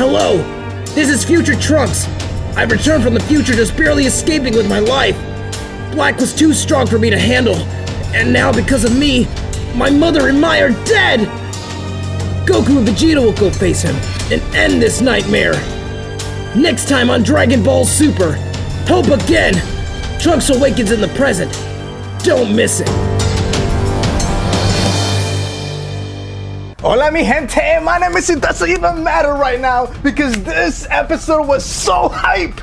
Hello, this is Future Trunks. I've returned from the future, just barely escaping with my life. Black was too strong for me to handle, and now because of me, my mother and Mai are dead! Goku and Vegeta will go face him and end this nightmare. Next time on Dragon Ball Super, Hope Again! Trunks awakens in the present. Don't miss it. Hola mi gente, my name is It doesn't even matter right now because this episode was so hype.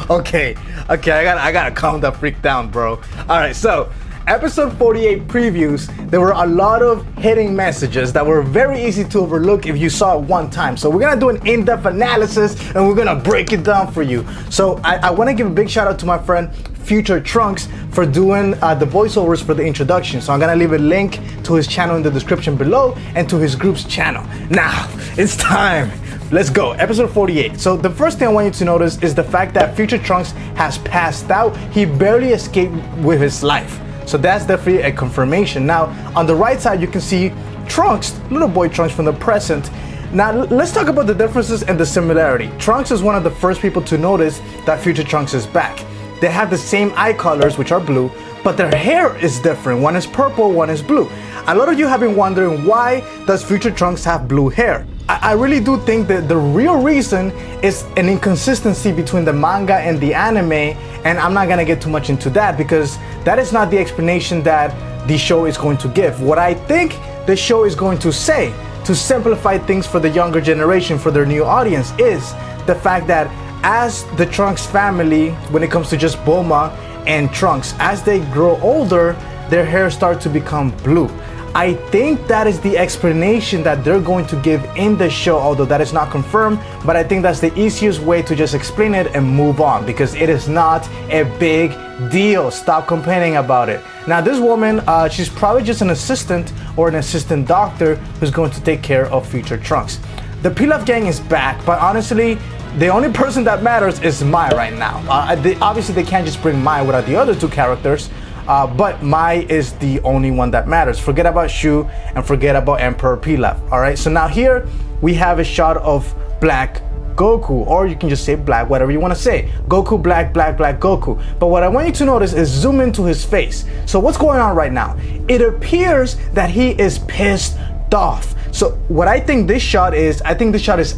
Okay, I gotta calm the freak down, bro. Alright, so episode 48 previews, there were a lot of hidden messages that were very easy to overlook if you saw it one time. So we're gonna do an in-depth analysis and we're gonna break it down for you. So I wanna give a big shout out to my friend Future Trunks for doing the voiceovers for the introduction. So I'm gonna leave a link to his channel in the description below and to his group's channel. Now, it's time. Let's go, episode 48. So the first thing I want you to notice is the fact that Future Trunks has passed out. He barely escaped with his life. So that's definitely a confirmation. Now, on the right side, you can see Trunks, little boy Trunks from the present. Now, let's talk about the differences and the similarity. Trunks is one of the first people to notice that Future Trunks is back. They have the same eye colors, which are blue, but their hair is different. One is purple, one is blue. A lot of you have been wondering, why does Future Trunks have blue hair? I really do think that the real reason is an inconsistency between the manga and the anime, and I'm not gonna get too much into that because that is not the explanation that the show is going to give. What I think the show is going to say, to simplify things for the younger generation, for their new audience, is the fact that as the Trunks family, when it comes to just Bulma and Trunks, as they grow older, their hair starts to become blue. I think that is the explanation that they're going to give in the show, although that is not confirmed, but I think that's the easiest way to just explain it and move on because it is not a big deal. Stop complaining about it. Now this woman, she's probably just an assistant or an assistant doctor who's going to take care of Future Trunks. The Pilaf Gang is back, but honestly, the only person that matters is Mai right now. Obviously they can't just bring Mai without the other two characters, but Mai is the only one that matters. Forget about Shu and forget about Emperor Pilaf. Alright, so now here we have a shot of Black Goku, or you can just say Black, whatever you want to say. Goku, Black Goku. But what I want you to notice is zoom into his face. So what's going on right now? It appears that he is pissed off. So what I think this shot is,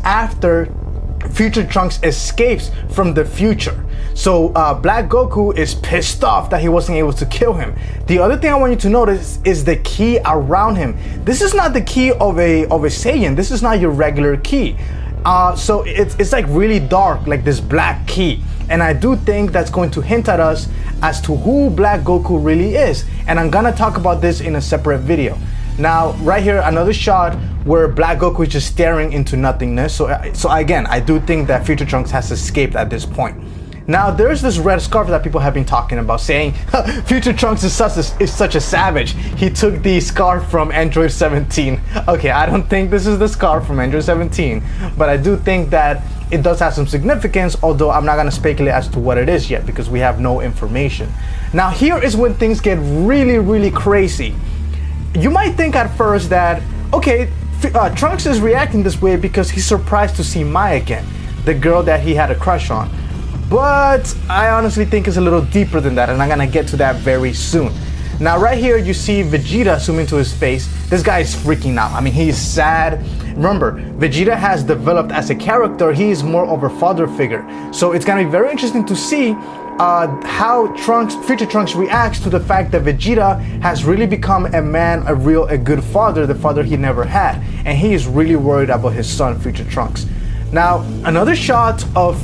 after Future Trunks escapes from the future. So Black Goku is pissed off that he wasn't able to kill him. The other thing I want you to notice is the key around him. This is not the key of a Saiyan. This is not your regular key. So it's like really dark, like this black key. And I do think that's going to hint at us as to who Black Goku really is. And I'm gonna talk about this in a separate video. Now, right here, another shot where Black Goku is just staring into nothingness. So again, I do think that Future Trunks has escaped at this point. Now, there's this red scarf that people have been talking about, saying Future Trunks is such a savage. He took the scarf from Android 17. Okay, I don't think this is the scarf from Android 17, but I do think that it does have some significance, although I'm not gonna speculate as to what it is yet because we have no information. Now, here is when things get really, really crazy. You might think at first that, okay, Trunks is reacting this way because he's surprised to see Mai again, the girl that he had a crush on. But I honestly think it's a little deeper than that, and I'm gonna get to that very soon. Now right here you see Vegeta zoom into his face. This guy is freaking out. I mean, he's sad. Remember, Vegeta has developed as a character. He is more of a father figure. So it's gonna be very interesting to see how Future Trunks reacts to the fact that Vegeta has really become a man, a good father, the father he never had. And he is really worried about his son, Future Trunks. Now, another shot of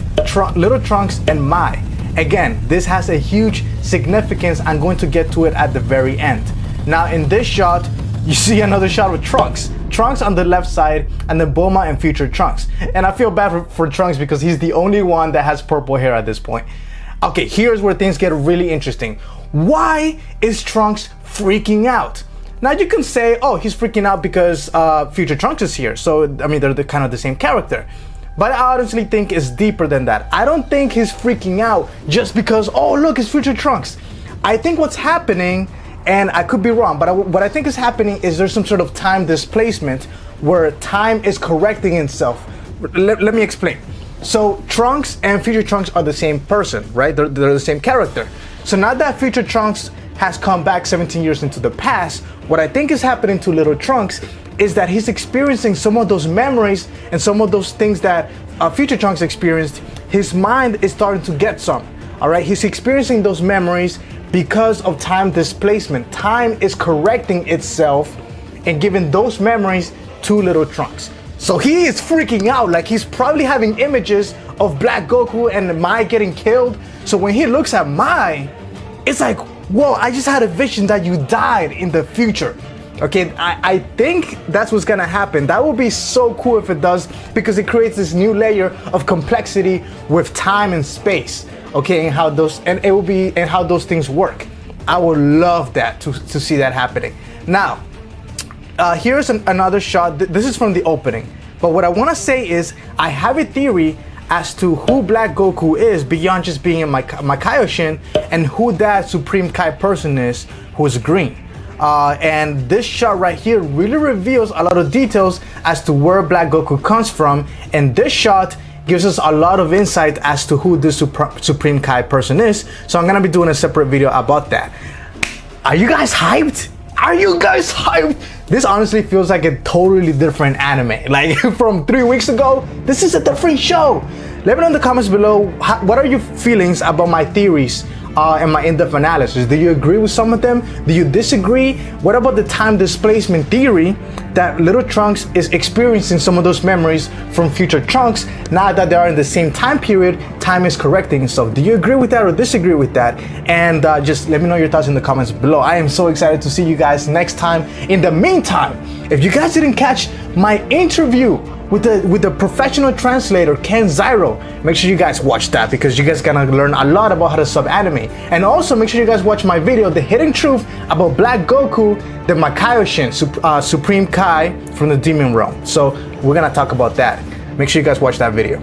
little Trunks and Mai. Again, this has a huge significance. I'm going to get to it at the very end. Now, in this shot, you see another shot with Trunks. Trunks on the left side, and then Bulma and Future Trunks. And I feel bad for Trunks because he's the only one that has purple hair at this point. Okay, here's where things get really interesting. Why is Trunks freaking out? Now you can say, oh, he's freaking out because Future Trunks is here. So, I mean, they're kind of the same character. But I honestly think it's deeper than that. I don't think he's freaking out just because, oh, look, it's Future Trunks. I think what's happening, and I could be wrong, but what I think is happening is there's some sort of time displacement where time is correcting itself. Let me explain. So Trunks and future Trunks are the same person, right? They're the same character. So now that future Trunks has come back 17 years into the past, what I think is happening to little Trunks is that he's experiencing some of those memories and some of those things that future Trunks experienced. His mind is starting to get some, all right? He's experiencing those memories because of time displacement. Time is correcting itself and giving those memories to little Trunks. So he is freaking out, like he's probably having images of Black Goku and Mai getting killed. So when he looks at Mai, it's like, whoa, I just had a vision that you died in the future. Okay, I think that's what's gonna happen. That would be so cool if it does, because it creates this new layer of complexity with time and space. Okay, and how those how those things work. I would love that to see that happening. Now, here's another shot. This is from the opening. But what I want to say is, I have a theory as to who Black Goku is beyond just being in my Kaioshin, and who that Supreme Kai person is who is green. And this shot right here really reveals a lot of details as to where Black Goku comes from, and this shot gives us a lot of insight as to who this Supreme Kai person is. So I'm gonna be doing a separate video about that. Are you guys hyped? Are you guys hyped? This honestly feels like a totally different anime. Like from 3 weeks ago, this is a different show. Let me know in the comments below, what are your feelings about my theories and my in-depth analysis? Do you agree with some of them? Do you disagree? What about the time displacement theory that little Trunks is experiencing some of those memories from future Trunks? Now that they are in the same time period, time is correcting. So do you agree with that or disagree with that? And just let me know your thoughts in the comments below. I am so excited to see you guys next time. In the meantime, if you guys didn't catch my interview with the professional translator Ken Zyro, make sure you guys watch that, because you guys gonna learn a lot about how to sub anime. And also make sure you guys watch my video, The Hidden Truth about Black Goku, the Kaioshin, Supreme Kai from the Demon Realm. So we're gonna talk about that. Make sure you guys watch that video.